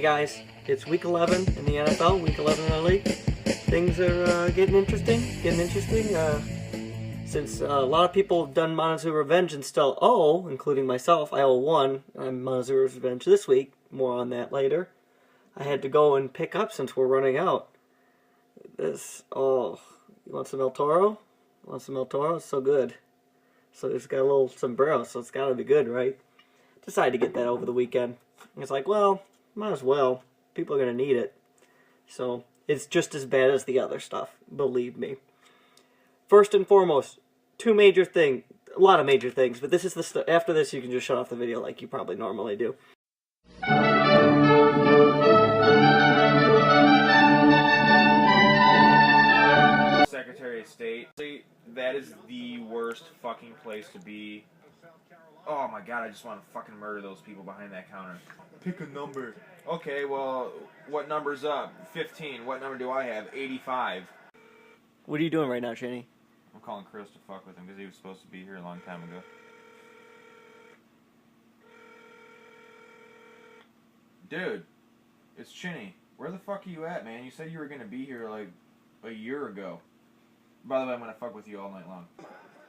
Hey guys, it's week 11 in the NFL, week 11 in our league. Things are getting interesting, since a lot of people have done Montezuma Revenge and still owe, including myself. I owe one on Montezuma Revenge this week, more on that later. I had to go and pick up since we're running out. You want some El Toro? Want some El Toro? It's so good. So it's got a little sombrero, so it's gotta be good, right? Decided to get that over the weekend. It's like, well, might as well. People are going to need it. So, it's just as bad as the other stuff. Believe me. First and foremost, a lot of major things, but this is the stuff. After this, you can just shut off the video like you probably normally do. Secretary of State. That is the worst fucking place to be. Oh my god, I just want to fucking murder those people behind that counter. Pick a number. Okay, well, what number's up? 15. What number do I have? 85. What are you doing right now, Shanny? I'm calling Chris to fuck with him because he was supposed to be here a long time ago. Dude, it's Chinny. Where the fuck are you at, man? You said you were going to be here like a year ago. By the way, I'm going to fuck with you all night long.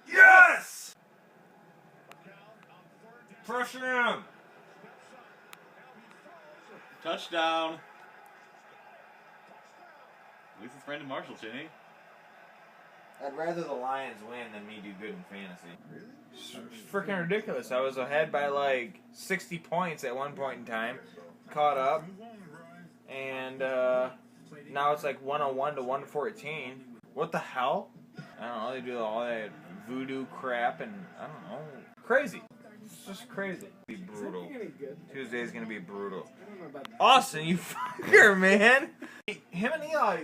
Yes! Pressure him! Touchdown! At least it's Brandon Marshall, Chinny. I'd rather the Lions win than me do good in fantasy. It's freaking ridiculous. I was ahead by like 60 points at one point in time. Caught up. And now it's like 101 to 114. What the hell? I don't know. They do all that voodoo crap and I don't know. Crazy. It's just crazy. Be brutal. Tuesday's gonna be brutal. Austin, you fucker, man. Him and Eli,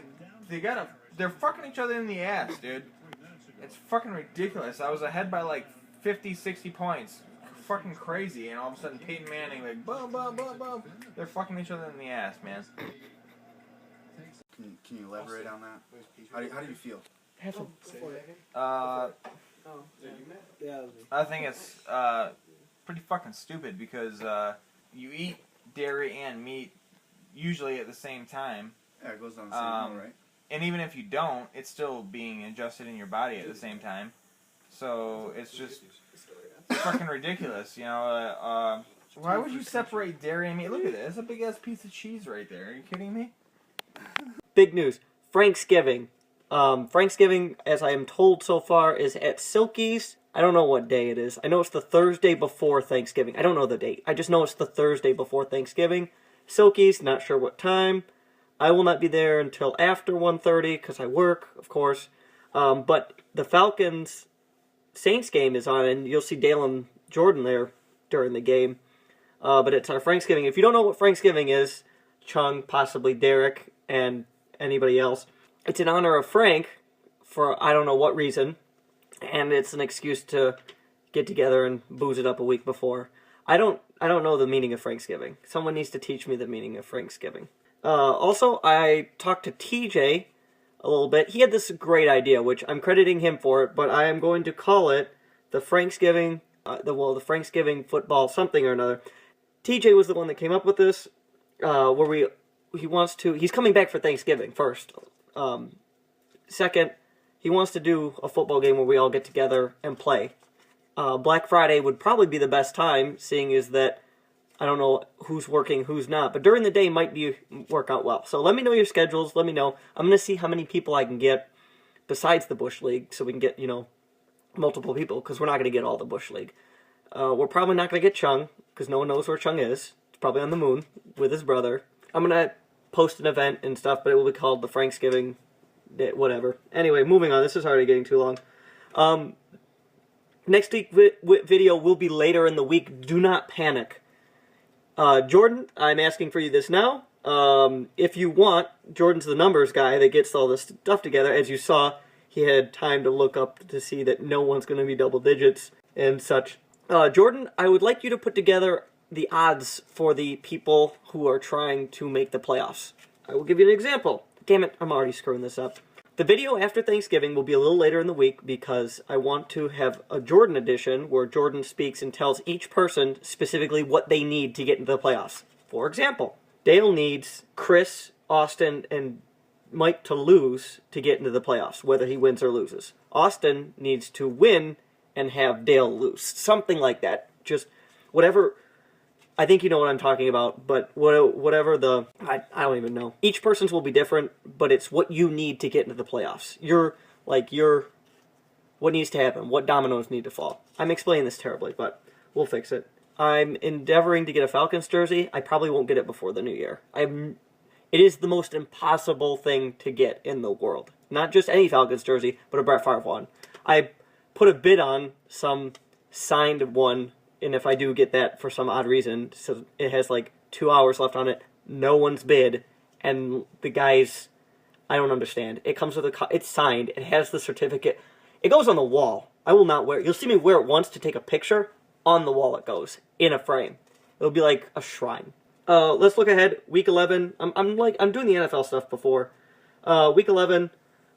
they're fucking each other in the ass, dude. It's fucking ridiculous. I was ahead by like 50, 60 points. Fucking crazy. And all of a sudden Peyton Manning, like, boom, boom, boom, boom. They're fucking each other in the ass, man. Can you elaborate on that? How do you feel? I think it's pretty fucking stupid because you eat dairy and meat usually at the same time. Yeah, it goes down the same meal, right? And even if you don't, it's still being ingested in your body at the same time. So it's just fucking ridiculous, you know. Why would you separate dairy and meat? Look at it. It's a big ass piece of cheese right there. Are you kidding me? Big news. Thanksgiving. Thanksgiving, as I am told so far, is at Silky's. I don't know what day it is. I know it's the Thursday before Thanksgiving. I don't know the date. I just know it's the Thursday before Thanksgiving. Silky's, not sure what time. I will not be there until after 1:30 because I work, of course. But the Falcons-Saints game is on, and you'll see Dale and Jordan there during the game. But it's our Thanksgiving. If you don't know what Thanksgiving is, Chung, possibly Derek, and anybody else, it's in honor of Frank for I don't know what reason, and it's an excuse to get together and booze it up a week before. I don't know the meaning of Thanksgiving. Someone needs to teach me the meaning of Thanksgiving. Also, I talked to TJ a little bit. He had this great idea, which I'm crediting him for it, but I am going to call it the Thanksgiving, the Thanksgiving football something or another. TJ was the one that came up with this, where he's coming back for Thanksgiving first. Second, he wants to do a football game where we all get together and play. Black Friday would probably be the best time, seeing as that I don't know who's working, who's not. But during the day might work out well. So let me know your schedules. Let me know. I'm going to see how many people I can get besides the Bush League, so we can get, multiple people, because we're not going to get all the Bush League. We're probably not going to get Chung, because no one knows where Chung is. He's probably on the moon with his brother. I'm going to post an event and stuff, but it will be called the Thanksgiving day, whatever. Anyway, moving on. This is already getting too long. Next week video will be later in the week. Do not panic. Jordan, I'm asking for you this now. If you want, Jordan's the numbers guy that gets all this stuff together. As you saw, he had time to look up to see that no one's going to be double digits and such. Jordan, I would like you to put together the odds for the people who are trying to make the playoffs. I will give you an example. Damn it, I'm already screwing this up. The video after Thanksgiving will be a little later in the week because I want to have a Jordan edition where Jordan speaks and tells each person specifically what they need to get into the playoffs. For example, Dale needs Chris, Austin, and Mike to lose to get into the playoffs, whether he wins or loses. Austin needs to win and have Dale lose. Something like that. Just whatever. I think you know what I'm talking about, but whatever the... I don't even know. Each person's will be different, but it's what you need to get into the playoffs. What needs to happen? What dominoes need to fall? I'm explaining this terribly, but we'll fix it. I'm endeavoring to get a Falcons jersey. I probably won't get it before the new year. It is the most impossible thing to get in the world. Not just any Falcons jersey, but a Brett Favre one. I put a bid on some signed one, and if I do get that for some odd reason, so it has like 2 hours left on it, no one's bid, and the guys, I don't understand. It comes with it's signed, it has the certificate, it goes on the wall. I will not wear it. You'll see me wear it once to take a picture. On the wall it goes, in a frame. It'll be like a shrine. Let's look ahead. Week 11. I'm doing the NFL stuff before. Week 11,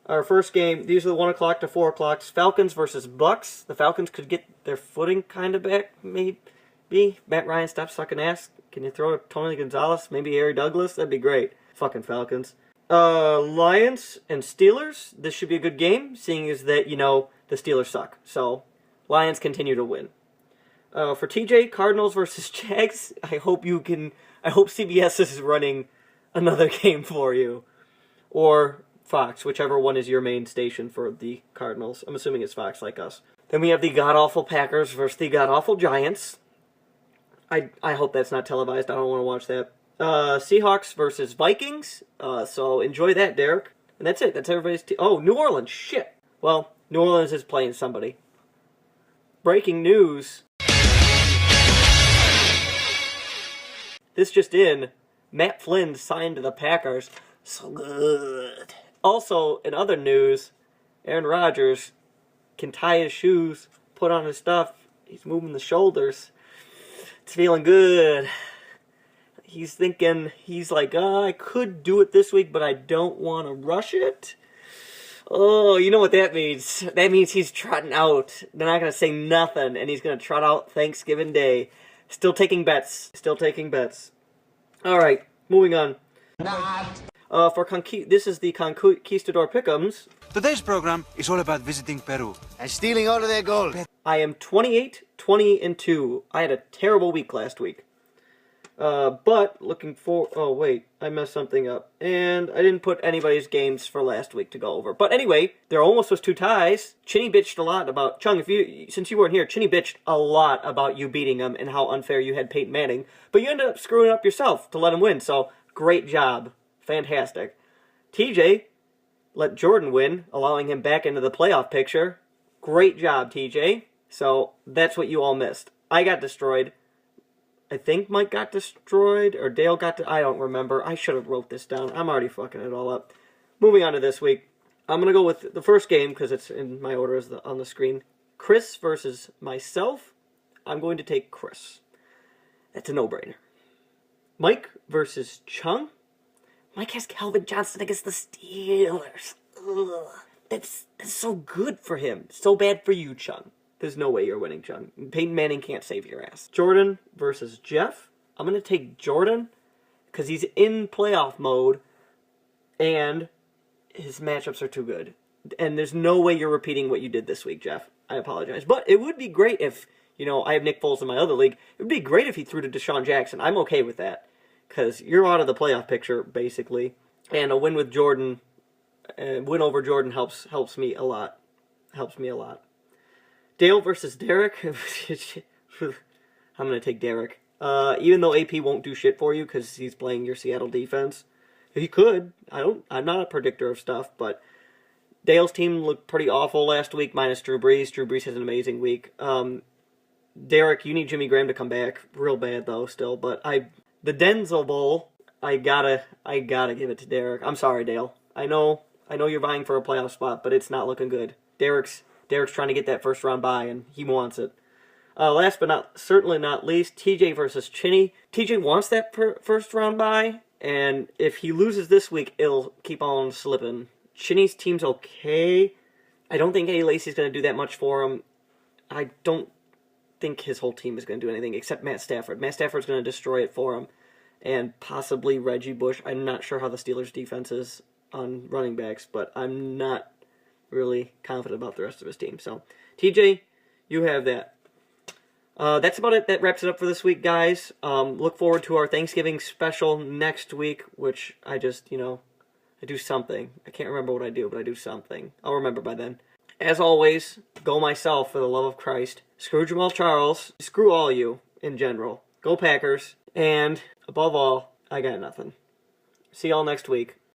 our first game. These are the 1 o'clock to 4 o'clocks. Falcons versus Bucks. The Falcons could get their footing kind of back, maybe. Matt Ryan, stop sucking ass. Can you throw Tony Gonzalez? Maybe Harry Douglas? That'd be great. Fucking Falcons. Lions and Steelers. This should be a good game, seeing as that, the Steelers suck. So, Lions continue to win. For TJ, Cardinals versus Jags, I hope CBS is running another game for you. Or Fox, whichever one is your main station for the Cardinals. I'm assuming it's Fox, like us. Then we have the god-awful Packers versus the god-awful Giants. I hope that's not televised. I don't want to watch that. Seahawks versus Vikings. So enjoy that, Derek. And that's it. That's everybody's team. Oh, New Orleans. Shit. Well, New Orleans is playing somebody. Breaking news. This just in, Matt Flynn signed to the Packers. So good. Also, in other news, Aaron Rodgers can tie his shoes, put on his stuff. He's moving the shoulders. It's feeling good. He's thinking, I could do it this week, but I don't want to rush it. Oh, you know what that means. That means he's trotting out. They're not going to say nothing, and he's going to trot out Thanksgiving Day. Still taking bets. All right, moving on. This is the Conquistador Pick'ems. Today's program is all about visiting Peru and stealing all of their gold. I am 28, 20, and 2. I had a terrible week last week. But looking for... Oh, wait. I messed something up. And I didn't put anybody's games for last week to go over. But anyway, there almost was 2 ties. Chinny bitched a lot about... Chung, since you weren't here, Chinny bitched a lot about you beating him and how unfair you had Peyton Manning. But you ended up screwing up yourself to let him win. So, great job. Fantastic. TJ let Jordan win, allowing him back into the playoff picture. Great job, TJ. So, that's what you all missed. I got destroyed. I think Mike got destroyed, or Dale I don't remember. I should have wrote this down. I'm already fucking it all up. Moving on to this week. I'm going to go with the first game, because it's in my order on the screen. Chris versus myself. I'm going to take Chris. That's a no-brainer. Mike versus Chung. Mike has Calvin Johnson against the Steelers. Ugh. That's so good for him. So bad for you, Chung. There's no way you're winning, Chung. Peyton Manning can't save your ass. Jordan versus Jeff. I'm going to take Jordan because he's in playoff mode and his matchups are too good. And there's no way you're repeating what you did this week, Jeff. I apologize. But it would be great if, I have Nick Foles in my other league. It would be great if he threw to Deshaun Jackson. I'm okay with that because you're out of the playoff picture, basically. And a win with Jordan, win over Jordan helps me a lot. Dale versus Derek. I'm going to take Derek. Even though AP won't do shit for you because he's playing your Seattle defense. He could. I'm not a predictor of stuff, but Dale's team looked pretty awful last week, minus Drew Brees. Drew Brees has an amazing week. Derek, you need Jimmy Graham to come back. Real bad, though, still. But the Denzel Bowl, I gotta give it to Derek. I'm sorry, Dale. I know you're vying for a playoff spot, but it's not looking good. Derek's trying to get that first round bye, and he wants it. Last but certainly not least, TJ versus Chinny. TJ wants that first round bye, and if he loses this week, it'll keep on slipping. Chinny's team's okay. I don't think Eddie Lacy's going to do that much for him. I don't think his whole team is going to do anything except Matt Stafford. Matt Stafford's going to destroy it for him. and possibly Reggie Bush. I'm not sure how the Steelers' defense is on running backs, but I'm not really confident about the rest of his team. So, TJ, you have that. That's about it. That wraps it up for this week, guys. Look forward to our Thanksgiving special next week, which I just, I do something. I can't remember what I do, but I do something. I'll remember by then. As always, go myself for the love of Christ. Screw Jamal Charles. Screw all you in general. Go Packers. And above all, I got nothing. See y'all next week.